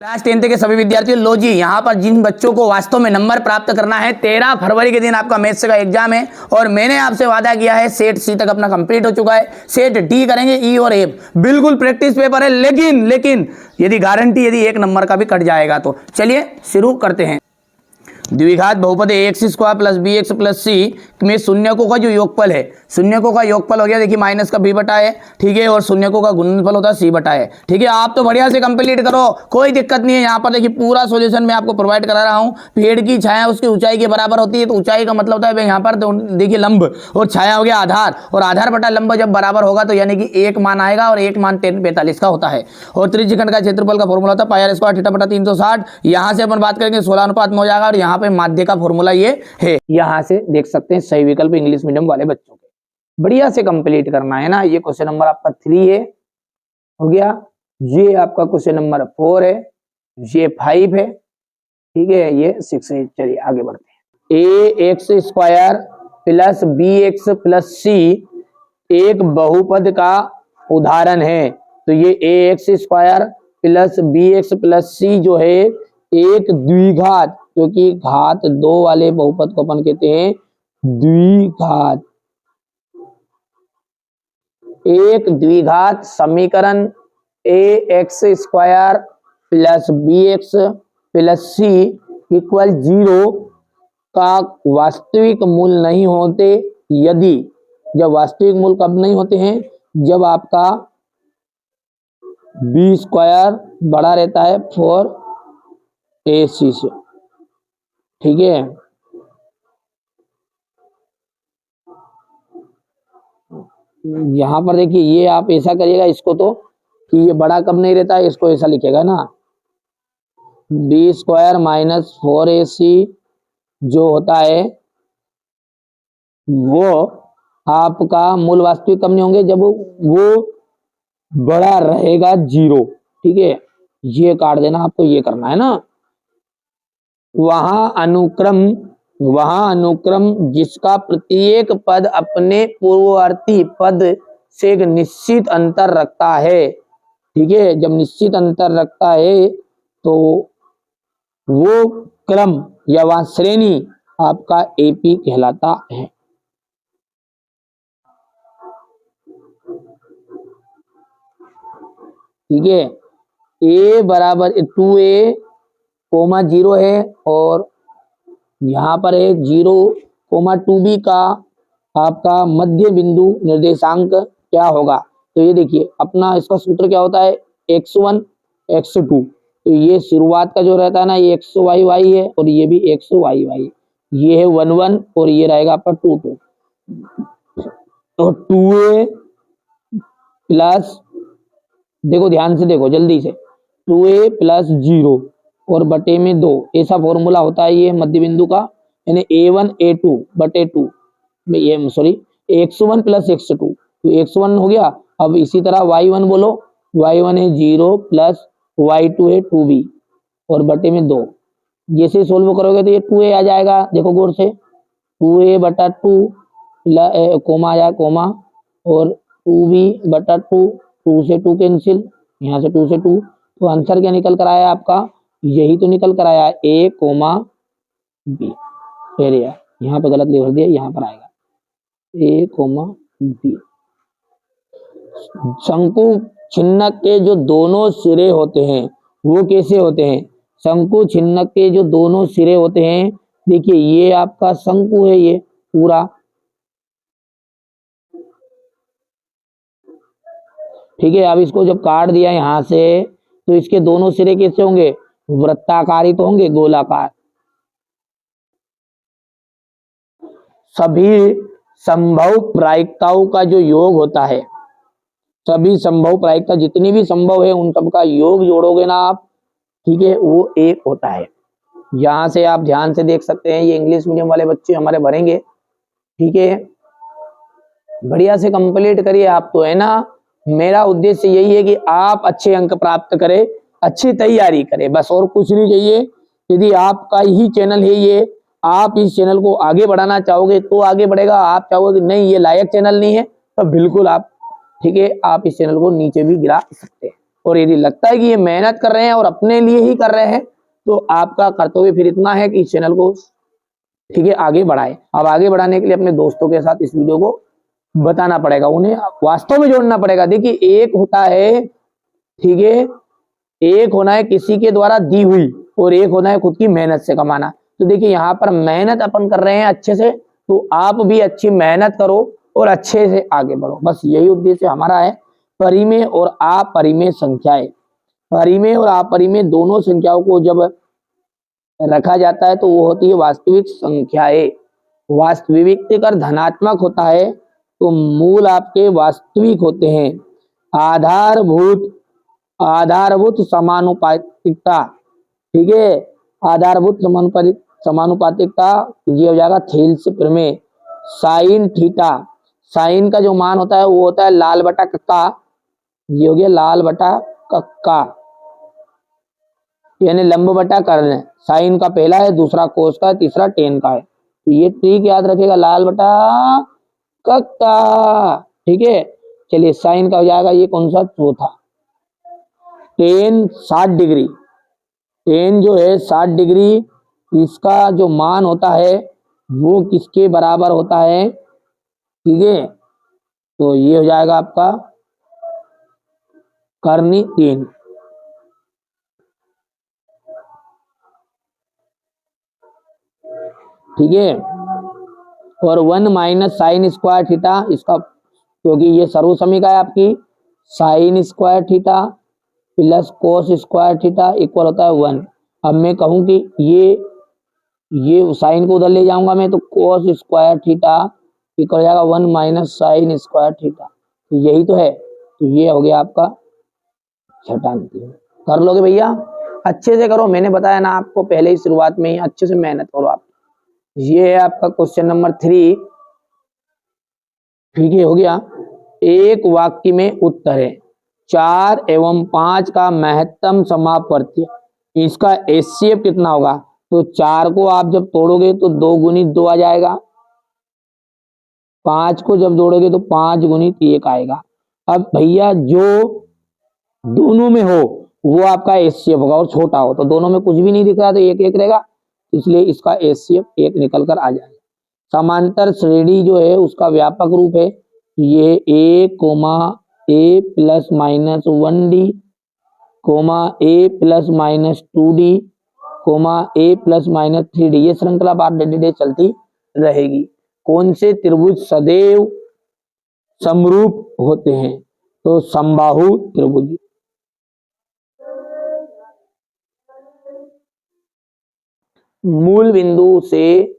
Class 10 के सभी विद्यार्थियों, लो जी, यहाँ पर जिन बच्चों को वास्तव में नंबर प्राप्त करना है, 13 फरवरी के दिन आपका मैथ्स का एग्जाम है और मैंने आपसे वादा किया है सेट सी तक अपना कंप्लीट हो चुका है, सेट डी करेंगे, ई और एफ बिल्कुल प्रैक्टिस पेपर है। लेकिन यदि गारंटी यदि एक नंबर का भी कट जाएगा तो चलिए शुरू करते हैं। द्विघात बहुपद x square plus B x plus C में शून्यकों का जो योगफल है, शून्यकों का योगफल हो गया, देखिए माइनस का बी बटा है, ठीक है, और शून्यकों का गुणनफल होता है सी बटा है, ठीक है। आप तो बढ़िया से कंप्लीट करो, कोई दिक्कत नहीं है। यहाँ पर देखिए पूरा सॉल्यूशन मैं आपको प्रोवाइड करा रहा हूँ। पेड़ की छाया उसकी ऊंचाई के बराबर होती है, तो ऊंचाई का मतलब होता है यहाँ पर देखिए लंब और छाया हो गया आधार, और आधार बटा लंब जब बराबर होगा तो यानी कि एक मान आएगा और एक मान 1045 का होता है। और त्रिज्यखंड का क्षेत्रफल का फॉर्मूला होता है पाई आर स्क्वायर थीटा बटा 360। यहाँ से अपन बात करेंगे 16 अनुपात में हो जाएगा, और यहाँ पे माध्य का फॉर्मूला ये है, यहां से देख सकते हैं सही विकल्प इंग्लिश मीडियम वाले बच्चों के। बढ़िया से कंप्लीट करना है ना। ये क्वेश्चन नंबर आपका 3 है, हो गया। ये आपका क्वेश्चन नंबर 4 है, ये 5 है, ठीक है, ये 6 है। चलिए आगे बढ़ते हैं। A x square plus B x plus C एक बहुपद का उदाहरण है। तो ये A x square plus B x plus C जो है एक द्विघात, क्योंकि घात 2 वाले बहुपद को अपन कहते हैं द्विघात, एक द्विघात समीकरण A x square plus B x plus C equal 0 का वास्तविक मूल नहीं होते यदि, जब वास्तविक मूल कब नहीं होते हैं, जब आपका बी स्क्वायर बड़ा रहता है 4ac से, ठीक है। यहां पर देखिए ये आप ऐसा करिएगा इसको, तो कि ये बड़ा कब नहीं रहता है, इसको ऐसा लिखेगा ना, बी स्क्वायर माइनस 4ac जो होता है वो आपका मूल वास्तविक कब नहीं होंगे, जब वो बड़ा रहेगा 0, ठीक है। ये काट देना, आपको ये करना है ना। वहां अनुक्रम जिसका प्रत्येक पद अपने पूर्ववर्ती पद से एक निश्चित अंतर रखता है, ठीक है। जब निश्चित अंतर रखता है तो वो क्रम या वह श्रेणी आपका एपी कहलाता है, ठीक है। ए बराबर 2a, 0 है, और यहाँ पर है 0, 2b का आपका मध्य बिंदु निर्देशांक क्या होगा। तो ये देखिए अपना इसका सूत्र क्या होता है, x1 x2। तो ये शुरुआत का जो रहता है ना, ये x y y है, और ये भी x y y, ये है 1 1, और ये रहेगा आपका 2 2। तो 2a प्लस, देखो ध्यान से देखो जल्दी से, 2a प्लस 0 और बटे में 2, ऐसा फॉर्मूला होता है ये मध्य बिंदु का, यानी a1 a2 बटे 2, ये सॉरी x1 प्लस x2, तो x1 हो गया। अब इसी तरह y1 बोलो, y1 है 0 प्लस y2 है 2b और बटे में 2, जैसे सोल्व करोगे तो ये 2a आ जाएगा, देखो गौर से, 2a बटा 2 कोमा आ जाए कोमा, और 2b बटा 2, 2 से 2 कैंसिल, यहाँ से 2 से 2, तो आंसर क्या निकल कर आया आपका, यही तो निकल कर आया a कोमा b। फिर यहाँ पे गलत लिख दिया, यहाँ पर आएगा a कोमा b। शंकु छिन्नक के जो दोनों सिरे होते हैं वो कैसे होते हैं, शंकु छिन्नक के जो दोनों सिरे होते हैं, देखिए ये आपका शंकु है, ये पूरा, ठीक है। अब इसको जब काट दिया यहां से, तो इसके दोनों सिरे कैसे होंगे, वृत्ताकारी तो होंगे, गोलाकार। सभी संभव प्रायिकताओं का जो योग होता है, सभी संभव प्रायिकता जितनी भी संभव है उन सबका योग जोड़ोगे ना आप, ठीक है, वो एक होता है। यहां से आप ध्यान से देख सकते हैं, ये इंग्लिश मीडियम वाले बच्चे हमारे भरेंगे, ठीक है। बढ़िया से कंप्लीट करिए आप, तो है ना। मेरा उद्देश्य यही है कि आप अच्छे अंक प्राप्त करें, अच्छी तैयारी करें, बस और कुछ नहीं चाहिए। यदि आपका ही चैनल है ये, आप इस चैनल को आगे बढ़ाना चाहोगे तो आगे बढ़ेगा, आप चाहोगे नहीं ये लायक चैनल नहीं है तो बिल्कुल आप, ठीक है, आप इस चैनल को नीचे भी गिरा सकते हैं। और यदि लगता है कि ये मेहनत कर रहे हैं और अपने लिए ही कर रहे हैं, तो आपका कर्तव्य फिर इतना है कि इस चैनल को ठीक है आगे बढ़ाए। अब आगे बढ़ाने के लिए अपने दोस्तों के साथ इस वीडियो को बताना पड़ेगा, उन्हें वास्तव में जोड़ना पड़ेगा। देखिए एक होता है, ठीक है, एक होना है किसी के द्वारा दी हुई और एक होना है खुद की मेहनत से कमाना। तो देखिए यहाँ पर मेहनत अपन कर रहे हैं अच्छे से, तो आप भी अच्छी मेहनत करो और अच्छे से आगे बढ़ो, बस यही उद्देश्य हमारा है। परिमेय और अपरिमेय संख्याएं, परिमेय और अपरिमेय दोनों संख्याओं को जब रखा जाता है तो वो होती है वास्तविक संख्याएं। वास्तविक अगर धनात्मक होता है तो मूल आपके वास्तविक होते हैं। आधारभूत आधारभूत समानुपातिकता, ठीक है, आधारभूत समानुपातिकता ये हो जाएगा थेल्स प्रमेय। साइन थीटा, साइन का जो मान होता है वो होता है लाल बटा कक्का, ये हो गया लाल बटा कक्का, यानी लंब बटा कर्ण। साइन का पहला है, दूसरा कोस का है, तीसरा टेन का है। तो ये ट्रिक याद रखेगा, लाल बटा कक्का, ठीक है। चलिए साइन का हो जाएगा ये कौन सा, चौथा। टेन 60 डिग्री, टेन जो है 60 डिग्री, इसका जो मान होता है वो किसके बराबर होता है, ठीक है। तो ये हो जाएगा आपका कर्णी 3, ठीक है। और 1 माइनस साइन स्क्वायर थीटा, इसका क्योंकि ये सर्व समीका है आपकी, sine square theta plus cos square theta equal होता है 1। अब मैं कहूं कि ये साइन को उधर ले जाऊंगा मैं, तो कोस स्क्वायर थीटा इक्वल हो जाएगा 1 माइनस साइन स्क्वायर थीटा। तो यही तो है, तो ये हो गया आपका छठा अंक। कर लोगे भैया, अच्छे से करो, मैंने बताया ना आपको पहले ही शुरुआत में ही, अच्छे से मेहनत करो आप। ये है आपका क्वेश्चन नंबर 3, ठीक है, हो गया। एक वाक्य में उत्तर है 4 एवं 5 का महत्तम समापवर्ती, इसका एचसीएफ कितना होगा। तो 4 को आप जब तोड़ोगे तो 2 गुनी 2 आ जाएगा, 5 को जब जोड़ोगे तो 5 गुनी 1 आएगा। अब भैया जो दोनों में हो वो आपका एचसीएफ होगा, और छोटा हो तो दोनों में कुछ भी नहीं दिख रहा तो 1 1 रहेगा, इसलिए इसका एचसीएफ 1 निकल कर आ जाएगा। समांतर श्रेणी जो है उसका व्यापक रूप है ये a comma a plus minus 1d comma a plus minus 2d comma a plus minus 3d, ये श्रृंखला बार डे चलती रहेगी। कौन से त्रिभुज सदैव समरूप होते हैं, तो समबाहु त्रिभुज। मूल बिंदु से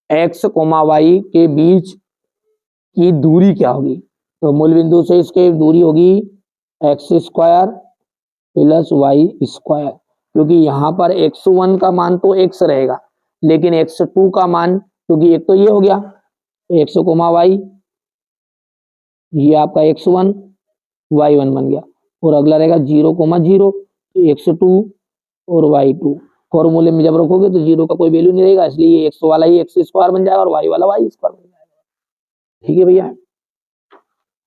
x, y के बीच की दूरी क्या होगी, तो मूल बिंदु से इसके दूरी होगी x square plus y square, क्योंकि यहाँ पर x1 का मान तो x रहेगा, लेकिन x2 का मान, क्योंकि एक तो ये हो गया x, y, ये आपका x1 y1 बन गया, और अगला रहेगा 0, 0, तो x2 और y2। फॉर्मूले में जब रखोगे तो 0 का कोई वैल्यू नहीं रहेगा, इसलिए ये x वाला ही x स्क्वायर बन जाएगा और y वाला y स्क्वायर बन जाएगा। ठीक है भैया,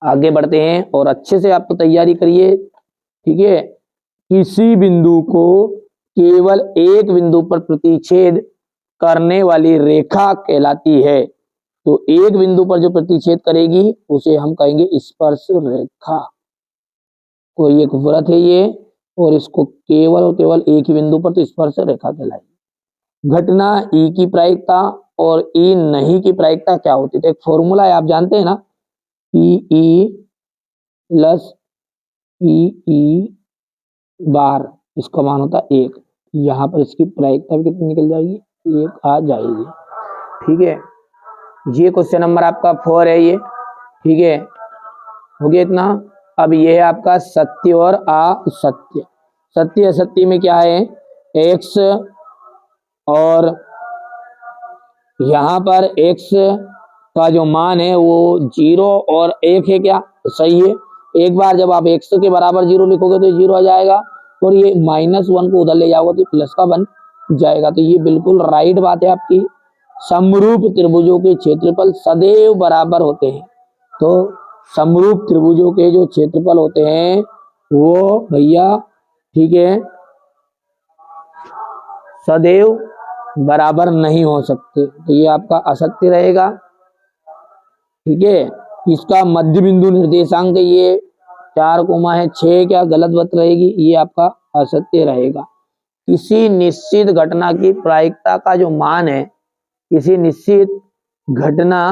आगे बढ़ते हैं और अच्छे से आप तो तैयारी करिए, ठीक है। किसी बिंदु को केवल एक बिंदु पर प्रतिच्छेद करने वाली रेखा कहलाती है, तो एक बिंदु पर जो प्रतिच्छेद करेगी उसे हम कहेंगे स्पर्श रेखा। कोई एक वृत्त है ये, और इसको केवल और केवल एक ही बिंदु पर तो स्पर्श रेखा कहलाएगी। घटना ई की प्रायिकता और ई नहीं की प्रायिकता क्या होती है, तो एक फॉर्मूला है आप जानते हैं ना, पीई प्लस पीई बार, इसका मान होता है 1। यहाँ पर इसकी प्रायिकता भी कितनी निकल जाएगी, 1 आ जाएगी। ठीक है, ये क्वेश्चन नंबर आपका 4 है ये, ठीक है, हो गया इतना। अब ये है आपका सत्य और असत्य। सत्य असत्य में क्या है, x और यहाँ पर x का जो मान है वो 0 और 1 है, क्या सही है। एक बार जब आप x के बराबर 0 लिखोगे तो 0 आ जाएगा, और ये -1 को उधर ले जाओगे तो प्लस का बन जाएगा, तो ये बिल्कुल राइट बात है आपकी। समरूप त्रिभुजों के क्षेत्रफल सदैव बराबर होते हैं, तो समरूप त्रिभुजों के जो क्षेत्रफल होते हैं वो भैया ठीक है सदैव बराबर नहीं हो सकते, तो ये आपका असत्य रहेगा। ठीक है, इसका मध्य बिंदु निर्देशांक ये 4 कोमा है 6 क्या गलत बात रहेगी, ये आपका असत्य रहेगा। किसी निश्चित घटना की प्रायिकता का जो मान है, किसी निश्चित घटना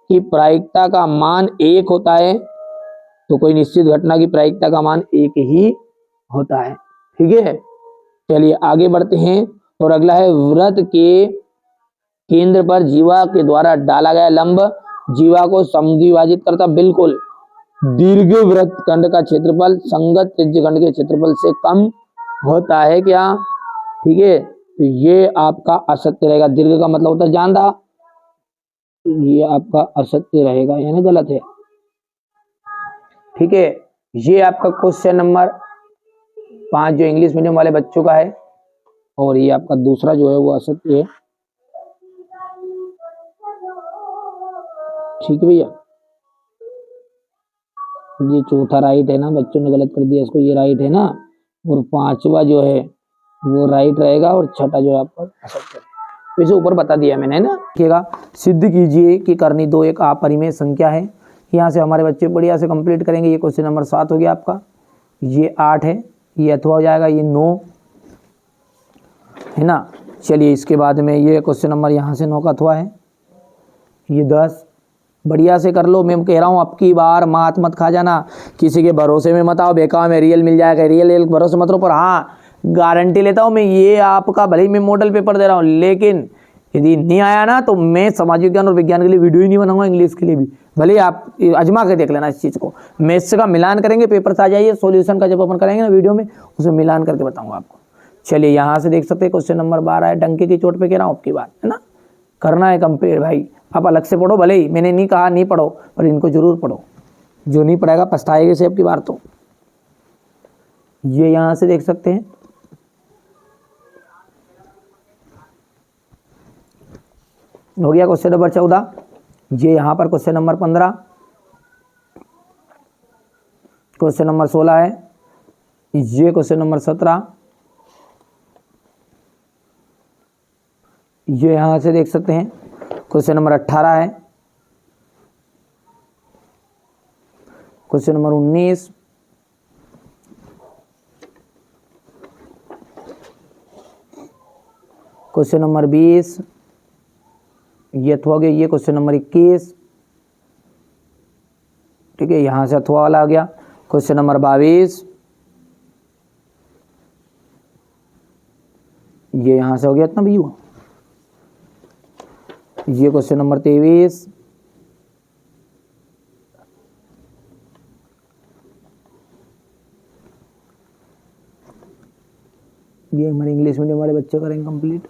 की प्रायिकता का मान 1 होता है, तो कोई निश्चित घटना की प्रायिकता का मान 1 ही होता है। ठीक है, चलिए आगे बढ़ते हैं। और अगला है वृत्त के केंद्र पर जीवा के द्वारा डाला गया लंब जीवा को समद्विभाजित करता। बिल्कुल, दीर्घ वृत्त खंड का क्षेत्रफल संगत त्रिज्य खंड के क्षेत्रफल से कम होता है क्या? ठीक है, तो ये आपका असत्य रहेगा। दीर्घ का मतलब होता है ज्यादा, ये आपका असत्य रहेगा, यानी गलत है। ठीक है, ये आपका क्वेश्चन नंबर 5 जो इंग्लिश मीडियम वाले बच्चों का है, और ये आपका दूसरा जो है वो असत्य है। ठीक है भैया, ये चौथा राइट है ना, बच्चों ने गलत कर दिया इसको, ये राइट है ना, और 5वां जो है वो राइट रहेगा, और छठा जो है आपका असत्य है। तो इसे ऊपर बता दिया मैंने ना। देखिएगा, सिद्ध कीजिए कि करनी 2 एक अपरिमेय संख्या है। यहाँ से हमारे बच्चे बढ़िया से कंप्लीट करेंगे। ये क्वेश्चन नंबर 7 हो गया आपका, ये 8 है, ये अथवा हो जाएगा, ये 9 है ना। चलिए इसके बाद में ये क्वेश्चन नंबर यहाँ से 9 का अथवा है, ये 10। बढ़िया से कर लो, मैं कह रहा हूँ अब की बार मात मत खा जाना, किसी के भरोसे में मत आओ, बेकार में रियल मिल जाएगा, रियल भरोसे मत रहो। पर हाँ, गारंटी लेता हूँ मैं, ये आपका भले ही मैं मॉडल पेपर दे रहा हूँ, लेकिन यदि नहीं आया ना तो मैं सामाजिक विज्ञान और विज्ञान के लिए वीडियो ही नहीं बनाऊंगा, इंग्लिश के लिए भी। भले आप आजमा के देख लेना इस चीज़ को, मैथ्स का मिलान करेंगे, पेपर से आ जाइए, सॉल्यूशन का जब अपन करेंगे ना वीडियो में, उसे मिलान करके बताऊंगा आपको। चलिए यहाँ से देख सकते हैं क्वेश्चन नंबर 12 है, डंके की चोट पे कह रहा हूँ आपकी बात है ना, करना है कंप्लीट भाई। आप अलग से पढ़ो, भले ही मैंने नहीं कहा नहीं पढ़ो, पर इनको जरूर पढ़ो, जो नहीं पढ़ेगा पछताएगा से अब की बार। तो ये यहाँ से देख सकते हैं, हो गया क्वेश्चन नंबर 14। ये यहाँ पर क्वेश्चन नंबर 15, क्वेश्चन नंबर 16 है, ये क्वेश्चन नंबर 17, ये यहाँ से देख सकते हैं क्वेश्चन नंबर 18 है, क्वेश्चन नंबर 19, क्वेश्चन नंबर 20, ये अथवा गया, ये क्वेश्चन नंबर 21। ठीक है, यहाँ से अथवा वाला आ गया, क्वेश्चन नंबर 22, ये यहाँ से हो गया इतना भी हुआ, ये क्वेश्चन नंबर 23, ये हमारे इंग्लिश मीडियम वाले बच्चे करेंगे कंप्लीट।